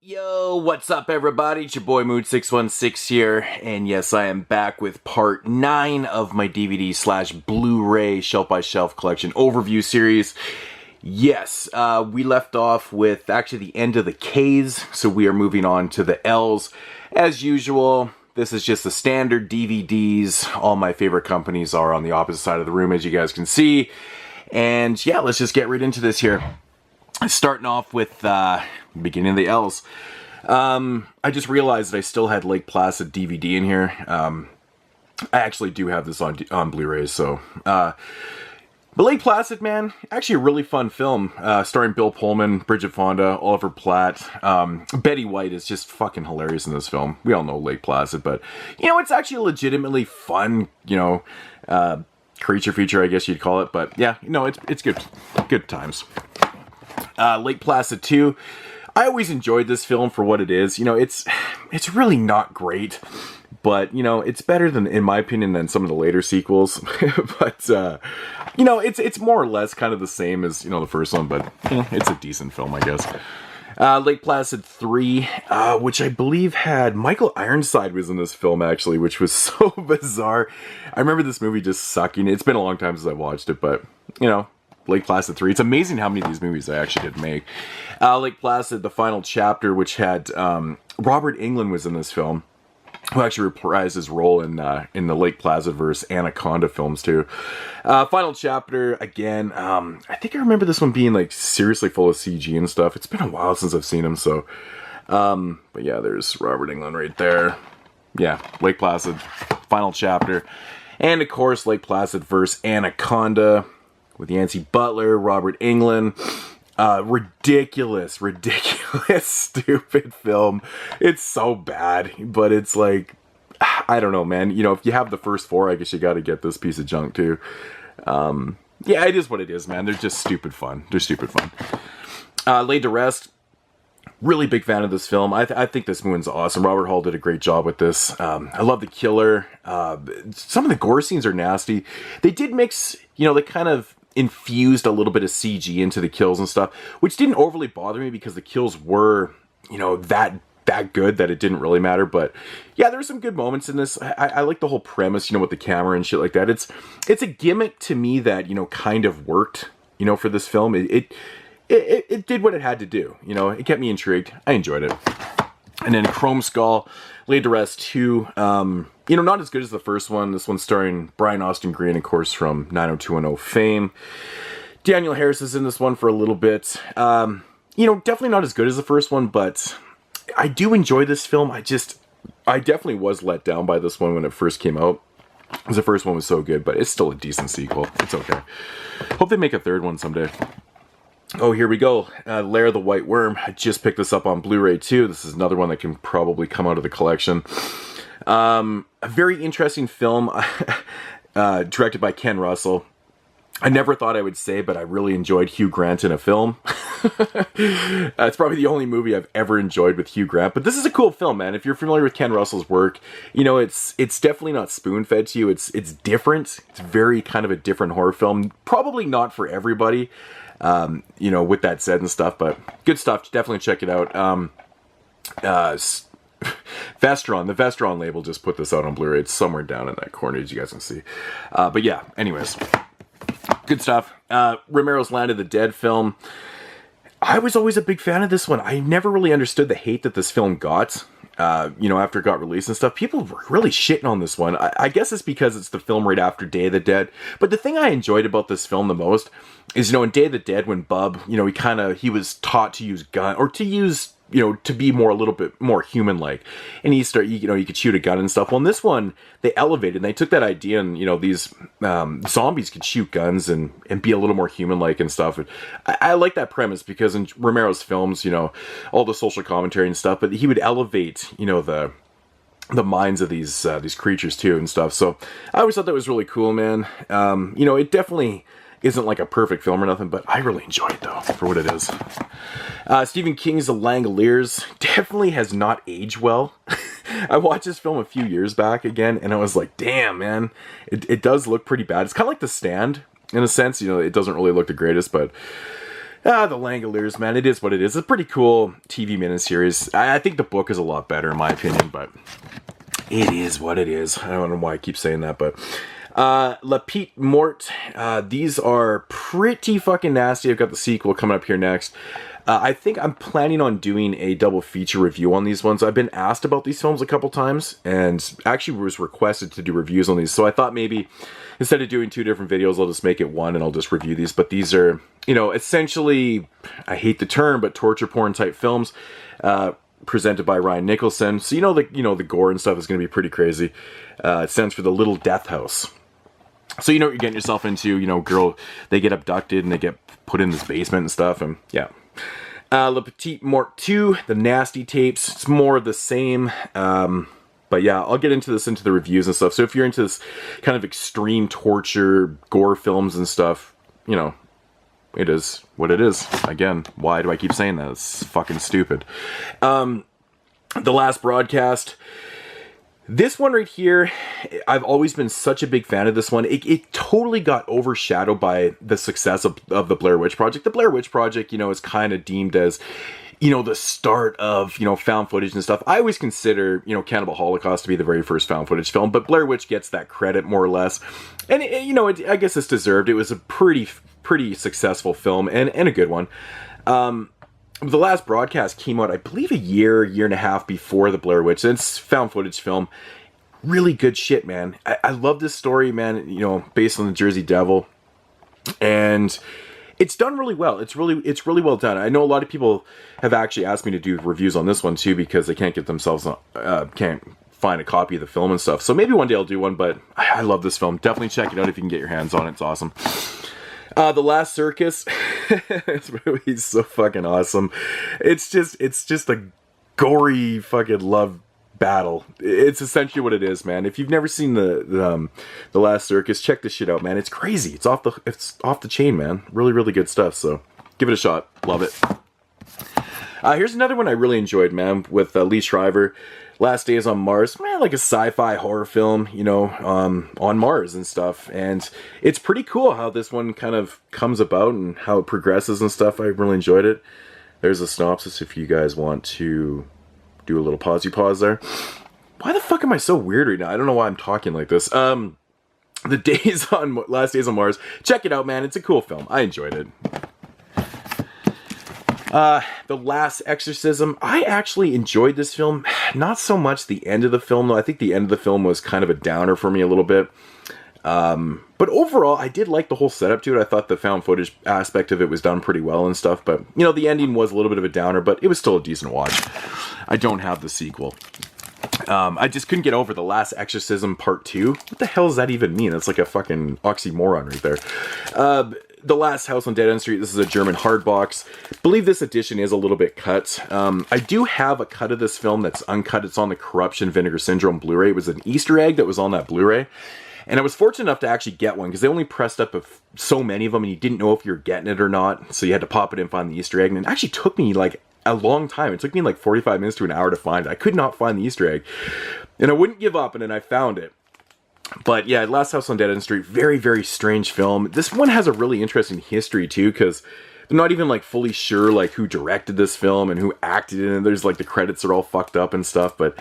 Yo, what's up everybody? It's your boy Mood616 here, and yes, I am back with part 9 of my DVD slash Blu-ray shelf-by-shelf collection overview series. Yes, we left off with actually the end of the K's, so we are moving on to the L's. As usual, this is just the standard DVDs. All my favorite companies are on the opposite side of the room, as you guys can see. And yeah, let's just get right into this here. Starting off with beginning of the L's. I just realized that I still had Lake Placid DVD in here. I actually do have this on Blu-ray, so... but Lake Placid, man, actually a really fun film. Starring Bill Pullman, Bridget Fonda, Oliver Platt. Betty White is just fucking hilarious in this film. We all know Lake Placid, but, you know, it's actually a legitimately fun, you know, creature feature, I guess you'd call it. But, yeah, you know, it's good. Good times. Lake Placid 2. I always enjoyed this film for what it is. You know, it's really not great, but, you know, it's better than, in my opinion, than some of the later sequels. But, you know, it's more or less kind of the same as, you know, the first one, but it's a decent film, I guess. Lake Placid 3, which I believe had Michael Ironside was in this film, actually, which was so bizarre. I remember this movie just sucking. It's been a long time since I watched it, but, you know, Lake Placid 3. It's amazing how many of these movies I actually did make. Lake Placid, the final chapter, which had Robert Englund was in this film, who actually reprised his role in the Lake Placid-verse Anaconda films too. Final chapter, again, I think I remember this one being like seriously full of CG and stuff. It's been a while since I've seen him, so... but yeah, there's Robert Englund right there. Yeah, Lake Placid, final chapter. And of course, Lake Placid-verse Anaconda, with Yancey Butler, Robert Englund. Ridiculous, stupid film. It's so bad, but it's like, I don't know, man. You know, if you have the first 4, I guess you gotta get this piece of junk too. Yeah, it is what it is, man. They're just stupid fun. They're stupid fun. Laid to Rest. Really big fan of this film. I think this movie's awesome. Robert Hall did a great job with this. I love the killer. Some of the gore scenes are nasty. They did mix, you know, they kind of infused a little bit of CG into the kills and stuff, which didn't overly bother me because the kills were, you know, that good that it didn't really matter. But yeah, there were some good moments in this. I like the whole premise, you know, with the camera and shit like that. It's a gimmick to me that, you know, kind of worked, you know, for this film. It did what it had to do, you know. It kept me intrigued. I enjoyed it. And then Chrome Skull, Laid to Rest 2. You know, not as good as the first one. This one's starring Brian Austin Green, of course, from 90210 fame. Daniel Harris is in this one for a little bit. You know, definitely not as good as the first one, but I do enjoy this film. I definitely was let down by this one when it first came out, because the first one was so good, but it's still a decent sequel. It's okay. Hope they make a third one someday. Oh, here we go. Lair of the White Worm. I just picked this up on Blu-ray too. This is another one that can probably come out of the collection. A very interesting film, directed by Ken Russell. I never thought I would say, but I really enjoyed Hugh Grant in a film. It's probably the only movie I've ever enjoyed with Hugh Grant. But this is a cool film, man. If you're familiar with Ken Russell's work, you know, it's definitely not spoon-fed to you. It's different. It's very kind of a different horror film. Probably not for everybody. You know, with that said and stuff, but good stuff. Definitely check it out. Vestron, the Vestron label just put this out on Blu-ray. It's somewhere down in that corner, as you guys can see. But yeah, anyways, good stuff. Romero's Land of the Dead film. I was always a big fan of this one. I never really understood the hate that this film got. You know, after it got released and stuff, people were really shitting on this one. I guess it's because it's the film right after Day of the Dead. But the thing I enjoyed about this film the most is, you know, in Day of the Dead, when Bub, you know, he was taught to use gun, or to use, you know, to be a little bit more human-like. And you know, you could shoot a gun and stuff. Well, in this one, they elevated, and they took that idea, and, you know, these zombies could shoot guns and be a little more human-like and stuff. I like that premise, because in Romero's films, you know, all the social commentary and stuff, but he would elevate, you know, the minds of these creatures too and stuff. So I always thought that was really cool, man. You know, it definitely isn't like a perfect film or nothing, but I really enjoy it though, for what it is. Stephen King's The Langoliers definitely has not aged well. I watched this film a few years back again, and I was like, damn, man, it does look pretty bad. It's kind of like The Stand, in a sense. You know, it doesn't really look the greatest, but The Langoliers, man, it is what it is. It's a pretty cool TV miniseries. I think the book is a lot better in my opinion, but it is what it is. I don't know why I keep saying that, but La Petite Mort, these are pretty fucking nasty. I've got the sequel coming up here next. I think I'm planning on doing a double feature review on these ones. I've been asked about these films a couple times, and actually was requested to do reviews on these. So I thought maybe instead of doing two different videos, I'll just make it one and I'll just review these. But these are, you know, essentially, I hate the term, but torture porn type films, presented by Ryan Nicholson. So the gore and stuff is going to be pretty crazy. It stands for the Little Death House. So you know what you're getting yourself into. You know, girl, they get abducted and they get put in this basement and stuff, and yeah. La Petite Mort 2, the nasty tapes. It's more of the same. But yeah, I'll get into the reviews and stuff. So if you're into this kind of extreme torture, gore films and stuff, you know, it is what it is. Again, why do I keep saying that? It's fucking stupid. The Last Broadcast. This one right here, I've always been such a big fan of this one. It totally got overshadowed by the success of the Blair Witch Project. The Blair Witch Project, you know, is kind of deemed as, you know, the start of, you know, found footage and stuff. I always consider, you know, Cannibal Holocaust to be the very first found footage film, but Blair Witch gets that credit more or less. And, you know, I guess it's deserved. It was a pretty successful film and a good one. The Last Broadcast came out, I believe, a year and a half before the Blair Witch. It's found footage film. Really good shit, man. I love this story, man, you know, based on the Jersey Devil. And it's done really well. It's really well done. I know a lot of people have actually asked me to do reviews on this one too, because they can't get themselves, can't find a copy of the film and stuff. So maybe one day I'll do one, but I love this film. Definitely check it out if you can get your hands on it. It's awesome. The Last Circus. This movie is so fucking awesome. It's just a gory fucking love battle. It's essentially what it is, man. If you've never seen the Last Circus, check this shit out, man. It's crazy. It's off the chain, man. Really, really good stuff. So give it a shot. Love it. Here's another one I really enjoyed, man, with Lee Shriver. Last Days on Mars, man, like a sci-fi horror film, you know, on Mars and stuff. And it's pretty cool how this one kind of comes about and how it progresses and stuff. I really enjoyed it. There's a synopsis if you guys want to do a little pause there. Why the fuck am I so weird right now? I don't know why I'm talking like this. Last Days on Mars. Check it out, man. It's a cool film. I enjoyed it. The Last Exorcism. I actually enjoyed this film. Not so much the end of the film, though. I think the end of the film was kind of a downer for me a little bit. But overall, I did like the whole setup to it. I thought the found footage aspect of it was done pretty well and stuff. But, you know, the ending was a little bit of a downer, but it was still a decent watch. I don't have the sequel. I just couldn't get over The Last Exorcism Part 2. What the hell does that even mean? That's like a fucking oxymoron right there. The Last House on Dead End Street. This is a German hardbox. I believe this edition is a little bit cut. I do have a cut of this film that's uncut. It's on the Corruption Vinegar Syndrome Blu-ray. It was an Easter egg that was on that Blu-ray. And I was fortunate enough to actually get one because they only pressed up so many of them and you didn't know if you were getting it or not. So you had to pop it in and find the Easter egg. And it actually took me like a long time. It took me like 45 minutes to an hour to find it. I could not find the Easter egg. And I wouldn't give up, and then I found it. But yeah, Last House on Dead End Street, very, very strange film. This one has a really interesting history too, because they're not even like fully sure like who directed this film and who acted in it. There's like the credits are all fucked up and stuff, but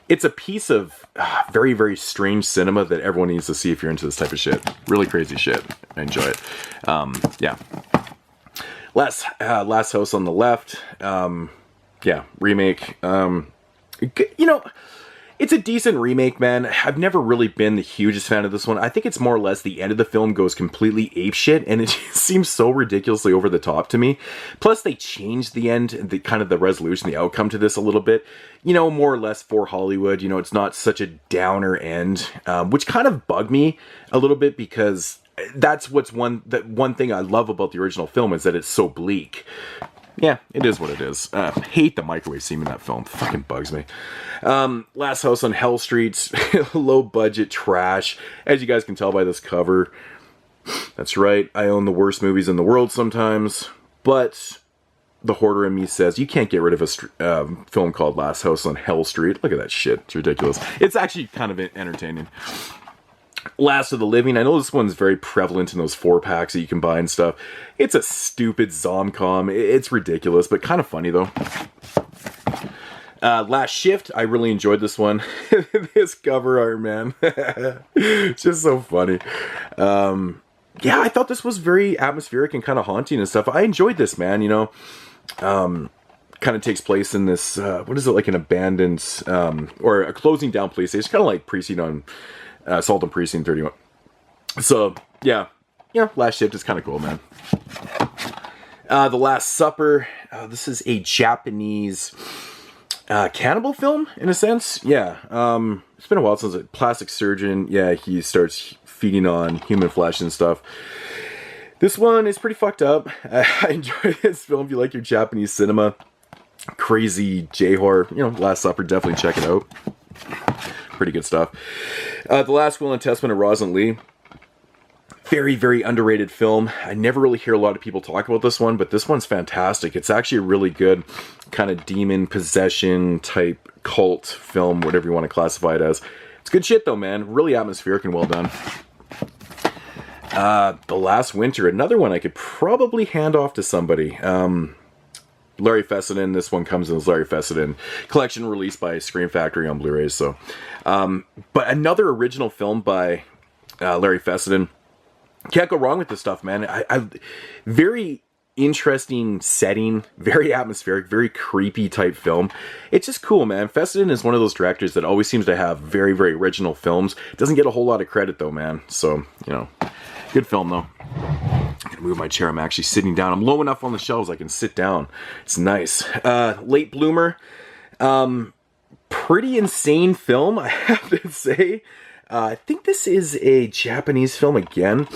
it's a piece of very, very strange cinema that everyone needs to see if you're into this type of shit. Really crazy shit. I enjoy it. Yeah. Last House on the Left. Yeah, remake. You know, it's a decent remake, man. I've never really been the hugest fan of this one. I think it's more or less the end of the film goes completely apeshit, and it just seems so ridiculously over the top to me. Plus, they changed the end, the kind of the resolution, the outcome to this a little bit. You know, more or less for Hollywood. You know, it's not such a downer end, which kind of bugged me a little bit because that's one thing I love about the original film is that it's so bleak. Yeah, it is what it is. Hate the microwave scene in that film. Fucking bugs me. Last House on Hell Street. Low budget trash. As you guys can tell by this cover. That's right. I own the worst movies in the world sometimes. But the hoarder in me says, you can't get rid of a film called Last House on Hell Street. Look at that shit. It's ridiculous. It's actually kind of entertaining. Last of the Living. I know this one's very prevalent in those 4-packs that you can buy and stuff. It's a stupid zomcom. It's ridiculous, but kind of funny though. Last Shift. I really enjoyed this one. This cover art, man. It's just so funny. Yeah, I thought this was very atmospheric and kind of haunting and stuff. I enjoyed this, man, you know. Kind of takes place in this, what is it, like an abandoned, or a closing down police station. It's kind of like Precinct on, Assault on Precinct 31. So, yeah, Last Shift is kind of cool, man. The Last Supper. This is a Japanese cannibal film, in a sense. Yeah, it's been a while since a plastic surgeon, yeah, he starts feeding on human flesh and stuff. This one is pretty fucked up. I enjoy this film if you like your Japanese cinema. Crazy J-horror. You know, Last Supper, definitely check it out. Pretty good stuff. The Last Will and Testament of Rosalind Lee. Very, very underrated film. I never really hear a lot of people talk about this one, but this one's fantastic. It's actually a really good kind of demon possession type cult film, whatever you want to classify it as. It's good shit though, man. Really atmospheric and well done. The Last Winter, another one I could probably hand off to somebody. Larry Fessenden, this one comes in this Larry Fessenden collection released by Scream Factory on Blu-ray. So, but another original film by Larry Fessenden. Can't go wrong with this stuff, man. Very interesting setting, very atmospheric, very creepy type film. It's just cool, man. Fessenden is one of those directors that always seems to have very, very original films. Doesn't get a whole lot of credit though, man. So, you know, good film though. I'm gonna move my chair. I'm actually sitting down. I'm low enough on the shelves I can sit down. It's nice. Late Bloomer. Pretty insane film, I have to say. I think this is a Japanese film again.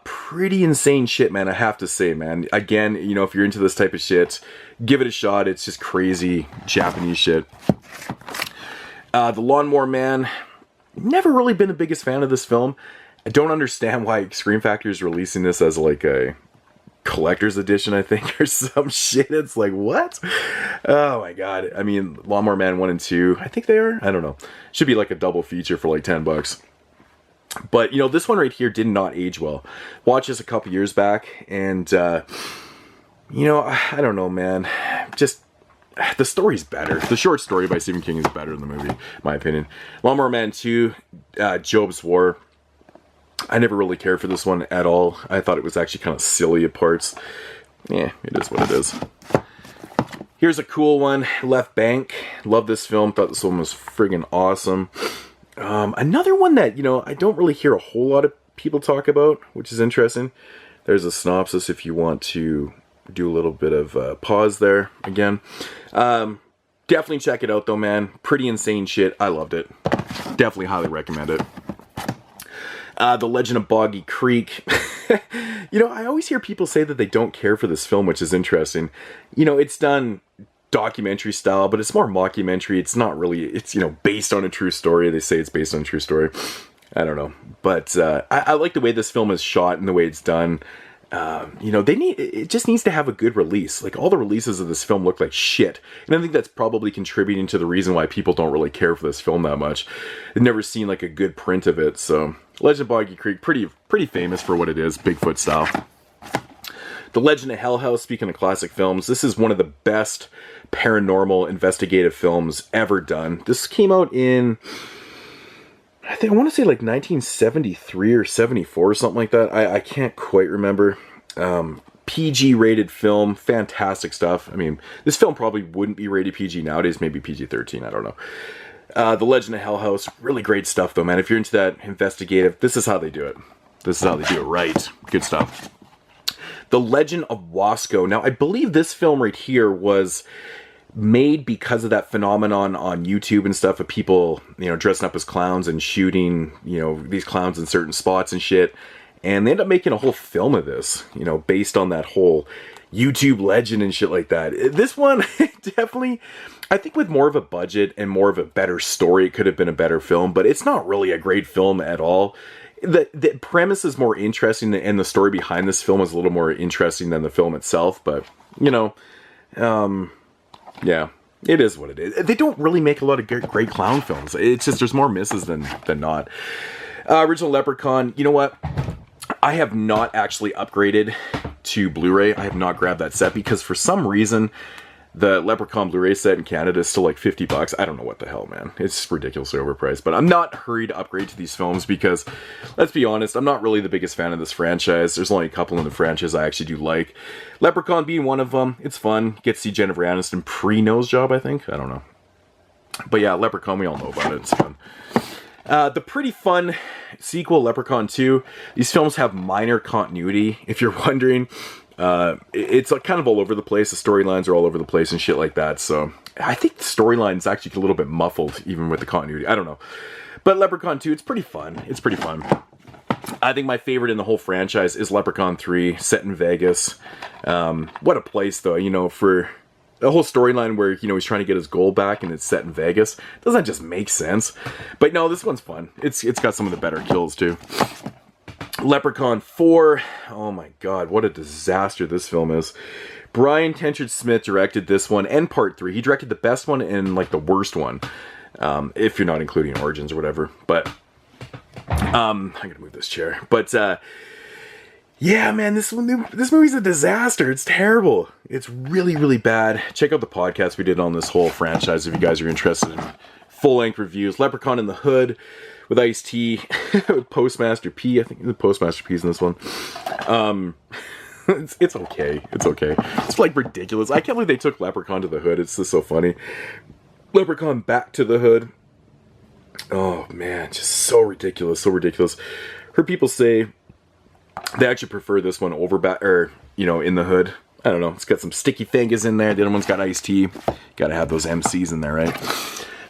Pretty insane shit, man, I have to say, man. Again, you know, if you're into this type of shit, give it a shot. It's just crazy Japanese shit. The Lawnmower Man. Never really been the biggest fan of this film. I don't understand why Scream Factory is releasing this as like a collector's edition, I think, or some shit. It's like, what? Oh my god. I mean, Lawnmower Man 1 and 2, I think they are. I don't know. Should be like a double feature for like $10. But, you know, this one right here did not age well. Watched this a couple years back, and, you know, I don't know, man. Just, the story's better. The short story by Stephen King is better than the movie, in my opinion. Lawnmower Man 2, Job's War. I never really cared for this one at all. I thought it was actually kind of silly at parts. Yeah, it is what it is. Here's a cool one, Left Bank. Love this film. Thought this one was friggin' awesome. Another one that, you know, I don't really hear a whole lot of people talk about, which is interesting. There's a synopsis if you want to do a little bit of pause there again. Definitely check it out though, man. Pretty insane shit. I loved it. Definitely highly recommend it. The Legend of Boggy Creek. You know, I always hear people say that they don't care for this film, which is interesting. You know, it's done documentary style, but it's more mockumentary. It's not really, it's, you know, based on a true story. They say it's based on a true story. I don't know. But I like the way this film is shot and the way it's done. You know, it just needs to have a good release. Like, all the releases of this film look like shit. And I think that's probably contributing to the reason why people don't really care for this film that much. I've never seen, like, a good print of it. So, Legend of Boggy Creek, pretty famous for what it is, Bigfoot style. The Legend of Hell House, speaking of classic films, this is one of the best paranormal investigative films ever done. This came out in, I want to say like 1973 or 74 or something like that. I can't quite remember. PG rated film, fantastic stuff. I mean, this film probably wouldn't be rated PG nowadays, maybe PG-13, I don't know. The Legend of Hell House, really great stuff though, man. If you're into that investigative, this is how they do it. This is how they do it right. Good stuff. The Legend of Wasco. Now, I believe this film right here was made because of that phenomenon on YouTube and stuff of people, you know, dressing up as clowns and shooting, you know, these clowns in certain spots and shit. And they end up making a whole film of this, you know, based on that whole YouTube legend and shit like that. This one, definitely, I think with more of a budget and more of a better story, it could have been a better film, but it's not really a great film at all. The premise is more interesting, and the story behind this film is a little more interesting than the film itself, but, you know, yeah, it is what it is. They don't really make a lot of great clown films. It's just, there's more misses than not. Original Leprechaun, you know what? I have not actually upgraded to Blu-ray. I have not grabbed that set because for some reason, the Leprechaun Blu-ray set in Canada is still like $50. I don't know what the hell, man. It's ridiculously overpriced. But I'm not hurried to upgrade to these films because, let's be honest, I'm not really the biggest fan of this franchise. There's only a couple in the franchise I actually do like. Leprechaun being one of them. It's fun. Get to see Jennifer Aniston pre-nose job, I think. I don't know. But yeah, Leprechaun, we all know about it. It's fun. The pretty fun sequel, Leprechaun 2. These films have minor continuity, if you're wondering. It's kind of all over the place. The storylines are all over the place and shit like that. So I think the storyline is actually a little bit muffled, even with the continuity. I don't know. But Leprechaun 2, it's pretty fun. It's pretty fun. I think my favorite in the whole franchise is Leprechaun 3, set in Vegas. What a place, though, you know, for the whole storyline where, you know, he's trying to get his gold back and it's set in Vegas. Doesn't that just make sense? But no, this one's fun. It's got some of the better kills, too. Leprechaun 4, oh my god, what a disaster this film is. Brian Tenchard Smith directed this one and part 3. He directed the best one and like the worst one, if you're not including Origins or whatever. But I'm gonna move this chair. But yeah, man, this movie's a disaster. It's terrible. It's really, really bad. Check out the podcast we did on this whole franchise if you guys are interested in full-length reviews. Leprechaun in the Hood with Ice-T, Postmaster P. I think the Postmaster P's in this one. It's okay. It's okay. It's like ridiculous. I can't believe they took Leprechaun to the Hood. It's just so funny. Leprechaun Back to the Hood. Oh man, just so ridiculous. So ridiculous. Heard people say they actually prefer this one over In the Hood. I don't know. It's got some sticky fingers in there. The other one's got Ice-T. Gotta have those MCs in there, right?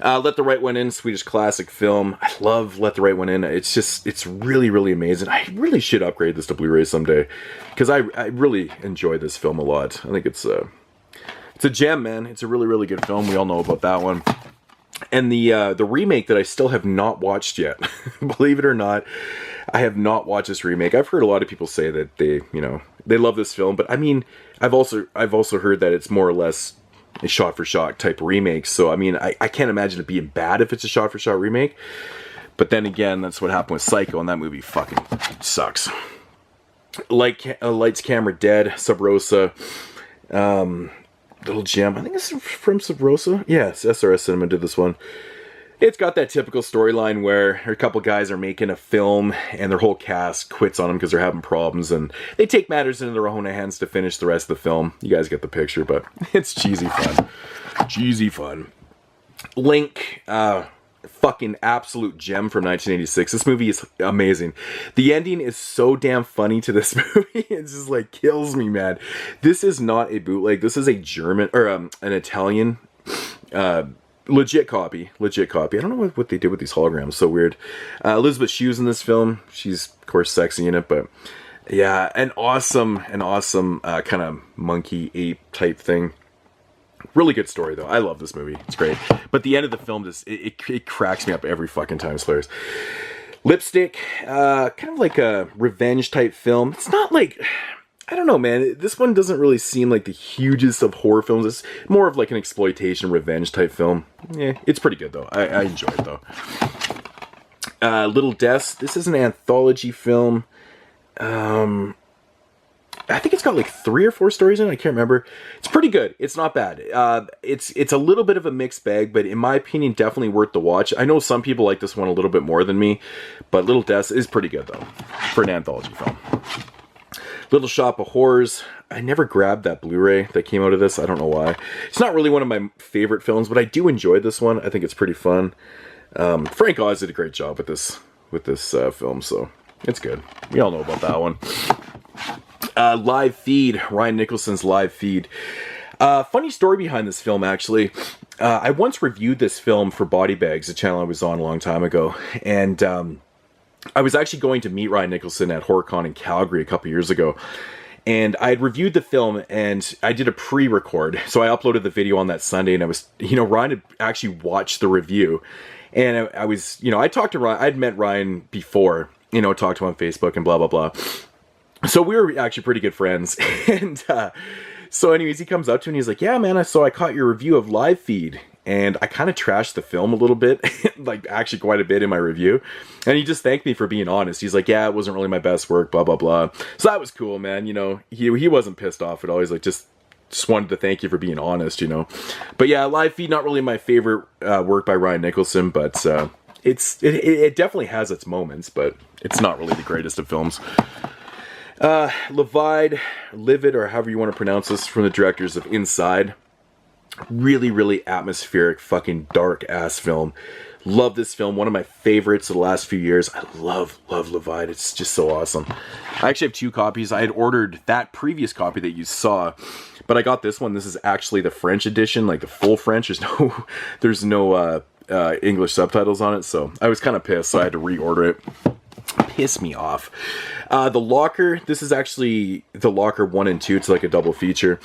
Let the Right One In, Swedish classic film. I love Let the Right One In. It's really, really amazing. I really should upgrade this to Blu-ray someday because I really enjoy this film a lot. I think it's a gem, man. It's a really, really good film. We all know about that one. And the remake that I still have not watched yet. Believe it or not, I have not watched this remake. I've heard a lot of people say that they love this film, but I mean, I've also heard that it's more or less a shot-for-shot type remake. So, I mean, I can't imagine it being bad if it's a shot-for-shot remake. But then again, that's what happened with Psycho, and that movie fucking sucks. Lights, Camera, Dead, Sub Rosa, Little Gem. I think it's from Sub Rosa. Yes, SRS Cinema did this one. It's got that typical storyline where a couple guys are making a film and their whole cast quits on them because they're having problems and they take matters into their own hands to finish the rest of the film. You guys get the picture, but it's cheesy fun. Cheesy fun. Link, fucking absolute gem from 1986. This movie is amazing. The ending is so damn funny to this movie. It just like kills me, man. This is not a bootleg. This is a German or an Italian legit copy. I don't know what they did with these holograms. So weird. Elizabeth Shue's in this film. She's of course sexy in it, but yeah, an awesome kind of monkey ape type thing. Really good story though. I love this movie. It's great. But the end of the film just it cracks me up every fucking time. It's hilarious. Lipstick, kind of like a revenge type film. It's not like, I don't know, man. This one doesn't really seem like the hugest of horror films. It's more of like an exploitation revenge type film. Yeah, it's pretty good though. I enjoy it though. Little Deaths. This is an anthology film. I think it's got like 3 or 4 stories in it. I can't remember. It's pretty good. It's not bad. It's a little bit of a mixed bag, but in my opinion, definitely worth the watch. I know some people like this one a little bit more than me, but Little Deaths is pretty good though for an anthology film. Little Shop of Horrors. I never grabbed that Blu-ray that came out of this. I don't know why. It's not really one of my favorite films, but I do enjoy this one. I think it's pretty fun. Frank Oz did a great job with this film, so it's good. We all know about that one. Live Feed. Ryan Nicholson's Live Feed. Funny story behind this film, actually. I once reviewed this film for Body Bags, a channel I was on a long time ago, and I was actually going to meet Ryan Nicholson at HorrorCon in Calgary a couple years ago. And I had reviewed the film and I did a pre-record. So I uploaded the video on that Sunday and I was, Ryan had actually watched the review. And I was, I talked to Ryan, I'd met Ryan before, talked to him on Facebook and blah, blah, blah. So we were actually pretty good friends. And so anyways, he comes up to me and he's like, yeah, man, I caught your review of Live Feed. and I kind of trashed the film a little bit, like actually quite a bit in my review. And he just thanked me for being honest. He's like, yeah, it wasn't really my best work, blah, blah, blah. So that was cool, man. You know, he wasn't pissed off at all. He's like, just wanted to thank you for being honest, you know. But yeah, Live Feed, not really my favorite work by Ryan Nicholson, but it definitely has its moments, but it's not really the greatest of films. Livid, or however you want to pronounce this, from the directors of Inside. Really, really atmospheric, fucking dark-ass film. Love this film. One of my favorites of the last few years. I love Livid. It's just so awesome. I actually have 2 copies. I had ordered that previous copy that you saw, but I got this one. This is actually the French edition, like the full French. There's no English subtitles on it, so I was kind of pissed, so I had to reorder it. Piss me off. The Locker. This is actually The Locker 1 and 2. It's like a double feature.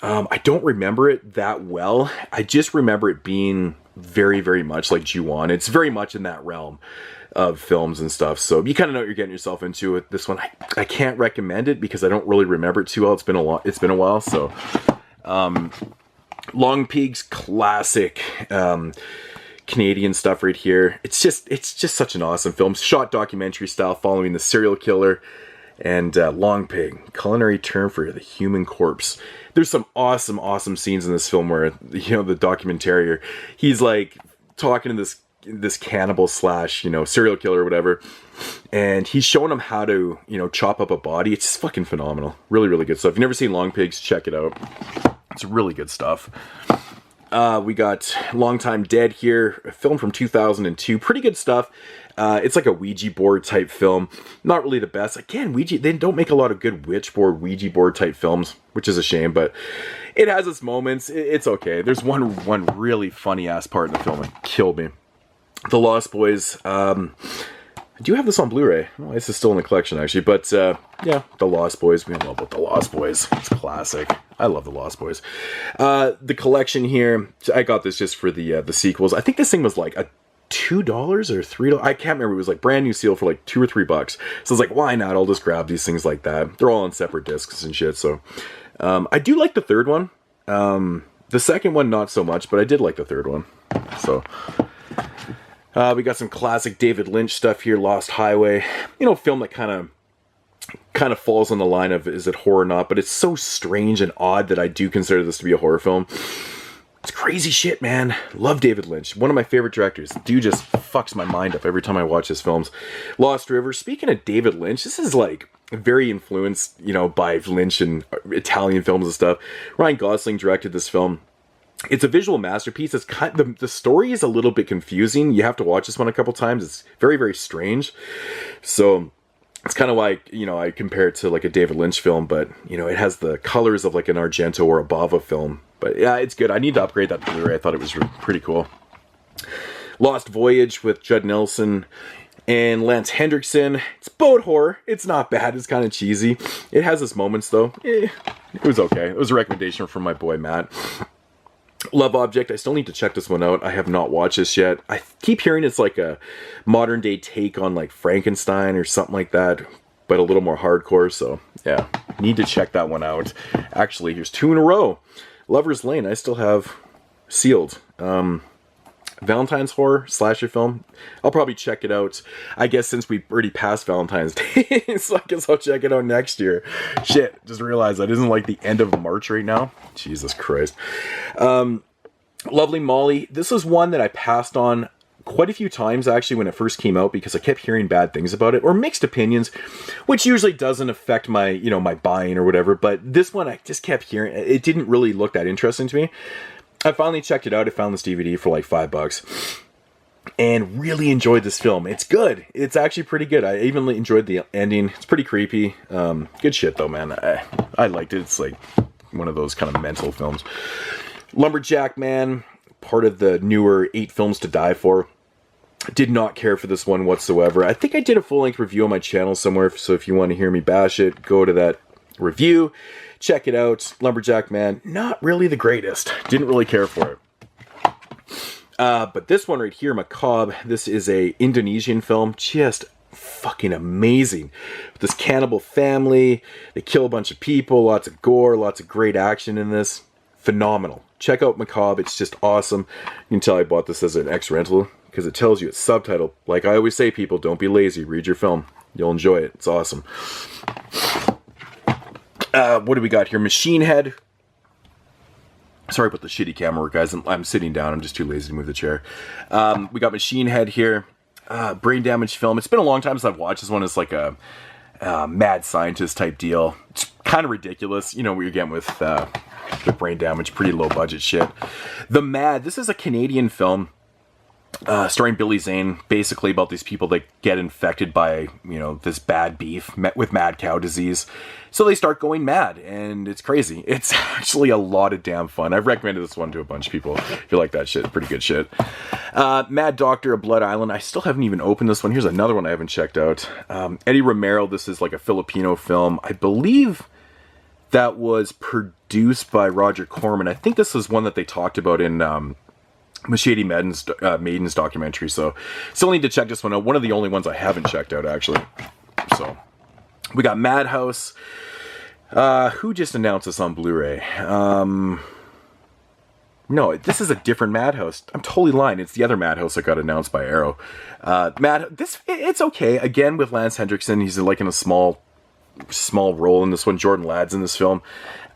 I don't remember it that well. I just remember it being very, very much like Ju-On. It's very much in that realm of films and stuff. So you kind of know what you're getting yourself into with this one. I can't recommend it because I don't really remember it too well. It's been a while. So, Long Pig's classic Canadian stuff right here. It's just such an awesome film. Shot documentary style, following the serial killer. And Long Pig, culinary term for the human corpse. There's some awesome scenes in this film where, you know, the documentarian, he's like talking to this cannibal slash, you know, serial killer or whatever, and he's showing him how to, you know, chop up a body. It's just fucking phenomenal. Really, really good stuff. If you've never seen Long Pigs, check it out. It's really good stuff. We got Long Time Dead here, a film from 2002. Pretty good stuff. It's like a Ouija board type film. Not really the best. Again, they don't make a lot of good Ouija board type films, which is a shame, but it has its moments. It's okay. There's one really funny ass part in the film that killed me. The Lost Boys. I do have this on Blu-ray. Well, this is still in the collection, actually. But, yeah, The Lost Boys. We all know about The Lost Boys. It's classic. I love The Lost Boys. The collection here, I got this just for the sequels. I think this thing was like a $2 or $3. I can't remember. It was like brand new seal for like $2 or $3. So I was like, why not? I'll just grab these things like that. They're all on separate discs and shit. So I do like the third one. The second one, not so much, but I did like the third one. So we got some classic David Lynch stuff here. Lost Highway. You know, film that kind of falls on the line of, is it horror or not? But it's so strange and odd that I do consider this to be a horror film. It's crazy shit, man. Love David Lynch. One of my favorite directors. Dude just fucks my mind up every time I watch his films. Lost River. Speaking of David Lynch, this is like very influenced, you know, by Lynch and Italian films and stuff. Ryan Gosling directed this film. It's a visual masterpiece. It's the story is a little bit confusing. You have to watch this one a couple times. It's very, very strange. So it's kind of like, you know, I compare it to like a David Lynch film, but, you know, it has the colors of like an Argento or a Bava film. But yeah, it's good. I need to upgrade that to Blu-ray. I thought it was pretty cool. Lost Voyage with Judd Nelson and Lance Hendrickson. It's boat horror. It's not bad. It's kind of cheesy. It has its moments, though. It was okay. It was a recommendation from my boy, Matt. Love Object. I still need to check this one out. I have not watched this yet. I keep hearing it's like a modern day take on like Frankenstein or something like that, but a little more hardcore. So yeah, need to check that one out. Actually, here's 2 in a row. Lover's Lane, I still have sealed. Valentine's horror slasher film. I'll probably check it out. I guess since we already passed Valentine's Day, so I guess I'll check it out next year. Shit, just realized that isn't like the end of March right now. Jesus Christ. Lovely Molly. This was one that I passed on quite a few times actually when it first came out because I kept hearing bad things about it or mixed opinions, which usually doesn't affect my, you know, my buying or whatever. But this one I just kept hearing. It didn't really look that interesting to me. I finally checked it out. I found this DVD for like $5 and really enjoyed this film. It's good. It's actually pretty good. I even enjoyed the ending. It's pretty creepy. Good shit though, man. I liked it. It's like one of those kind of mental films. Lumberjack Man, part of the newer 8 Films to Die For. Did not care for this one whatsoever. I think I did a full-length review on my channel somewhere, so if you want to hear me bash it, go to that review. Check it out. Lumberjack Man, not really the greatest. Didn't really care for it. But this one right here, Macabre, this is a Indonesian film. Just fucking amazing. This cannibal family, they kill a bunch of people, lots of gore, lots of great action in this. Phenomenal. check out Macabre. It's just awesome. You can tell I bought this as an X rental because it tells you it's subtitled. Like I always say, people, don't be lazy. Read your film. You'll enjoy it. It's awesome. What do we got here? Machine Head. Sorry about the shitty camera work, guys. I'm sitting down. I'm just too lazy to move the chair. We got Machine Head here. Brain damage film. It's been a long time since I've watched this one. It's like a mad scientist type deal. It's kind of ridiculous. You know what you're getting with brain damage. Pretty low budget shit. The Mad. This is a Canadian film. Starring Billy Zane, basically about these people that get infected by, you know, this bad beef with mad cow disease. So they start going mad, and it's crazy. It's actually a lot of damn fun. I've recommended this one to a bunch of people. If you like that shit, pretty good shit. Mad Doctor of Blood Island. I still haven't even opened this one. Here's another one I haven't checked out. Eddie Romero. This is like a Filipino film. I believe that was produced by Roger Corman. I think this was one that they talked about in Machete Maiden's documentary, so still need to check this one out. One of the only ones I haven't checked out, actually. So we got Madhouse. Who just announced this on Blu-ray? No, this is a different Madhouse. I'm totally lying. It's the other Madhouse that got announced by Arrow. It's okay. Again, with Lance Hendrickson, he's like in a small role in this one. Jordan Ladd's in this film.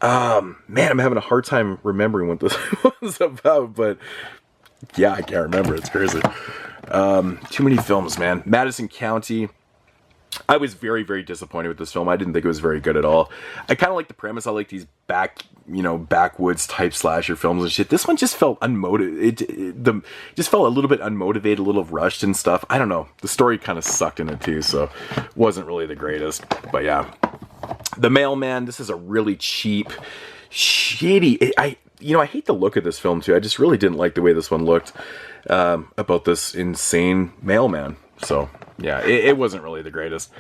Man, I'm having a hard time remembering what this was about, but yeah, I can't remember. It's crazy. Too many films, man. Madison County. I was very, very disappointed with this film. I didn't think it was very good at all. I kind of like the premise. I like these backwoods type slasher films and shit. This one just felt unmotivated. Just felt a little bit unmotivated, a little rushed and stuff. I don't know. The story kind of sucked in it too, so wasn't really the greatest. But yeah. The Mailman. This is a really cheap, shady. I hate the look of this film too. I just really didn't like the way this one looked about this insane mailman. So yeah, it wasn't really the greatest.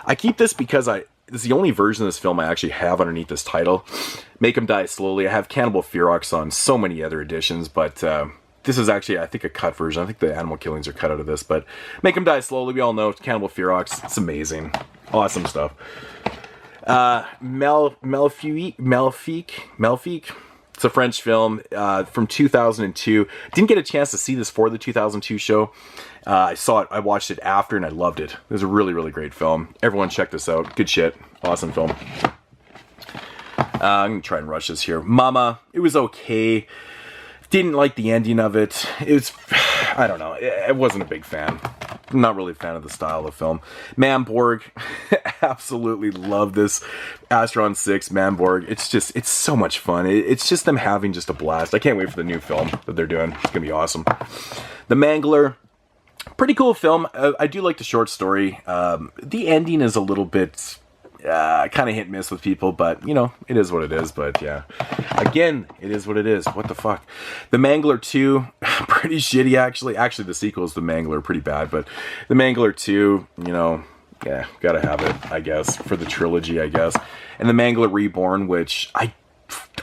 I keep this because this is the only version of this film I actually have underneath this title. Make 'Em Die Slowly. I have Cannibal Ferox on so many other editions, but this is actually, I think, a cut version. I think the animal killings are cut out of this, but Make 'Em Die Slowly. We all know Cannibal Ferox. It's amazing, awesome stuff. Malfique. It's a French film from 2002. Didn't get a chance to see this for the 2002 show. I saw it, I watched it after, and I loved it. It was a really, really great film. Everyone check this out. Good shit. Awesome film. I'm going to try and rush this here. Mama. It was okay. Didn't like the ending of it. It was, I don't know. I wasn't a big fan. I'm not really a fan of the style of the film. Manborg. Absolutely love this. Astron 6, Manborg. It's so much fun. It's just them having just a blast. I can't wait for the new film that they're doing. It's going to be awesome. The Mangler. Pretty cool film. I do like the short story. The ending is a little bit kind of hit and miss with people, but you know, it is what it is. But yeah, again, it is what it is. What the fuck? The Mangler 2, pretty shitty actually. Actually, the sequel is The Mangler, pretty bad, but The Mangler 2, you know, yeah, gotta have it, I guess, for the trilogy, I guess. And The Mangler Reborn, which I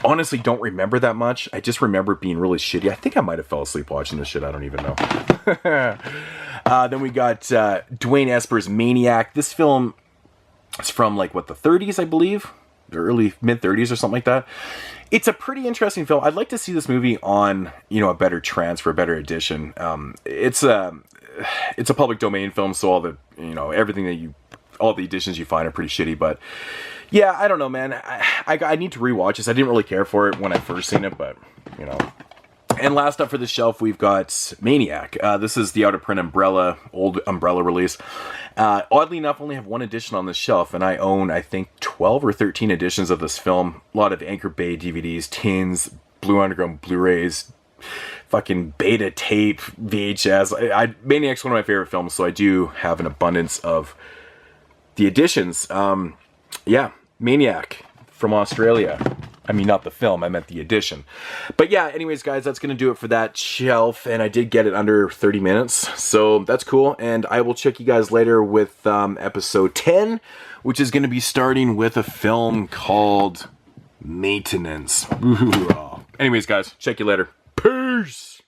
honestly don't remember that much. I just remember it being really shitty. I think I might have fell asleep watching this shit. I don't even know. Then we got Dwayne Esper's Maniac. This film is from like what, the 30s, I believe, the early mid 30s or something like that. It's a pretty interesting film. I'd like to see this movie on, you know, a better transfer, a better edition. It's a public domain film, so all the, you know, everything that all the editions you find are pretty shitty, but yeah, I don't know, man. I need to rewatch this. I didn't really care for it when I first seen it, but, you know. And last up for the shelf, we've got Maniac. This is the out-of-print old Umbrella release. Oddly enough, only have one edition on this shelf, and I own, I think, 12 or 13 editions of this film. A lot of Anchor Bay DVDs, tins, Blue Underground Blu-rays, fucking beta tape, VHS. Maniac's one of my favorite films, so I do have an abundance of the editions. Yeah, Maniac from Australia. I mean, not the film, I meant the edition. But yeah, anyways, guys, that's going to do it for that shelf, and I did get it under 30 minutes, so that's cool, and I will check you guys later with episode 10, which is going to be starting with a film called Maintenance. Anyways, guys, check you later. Peace!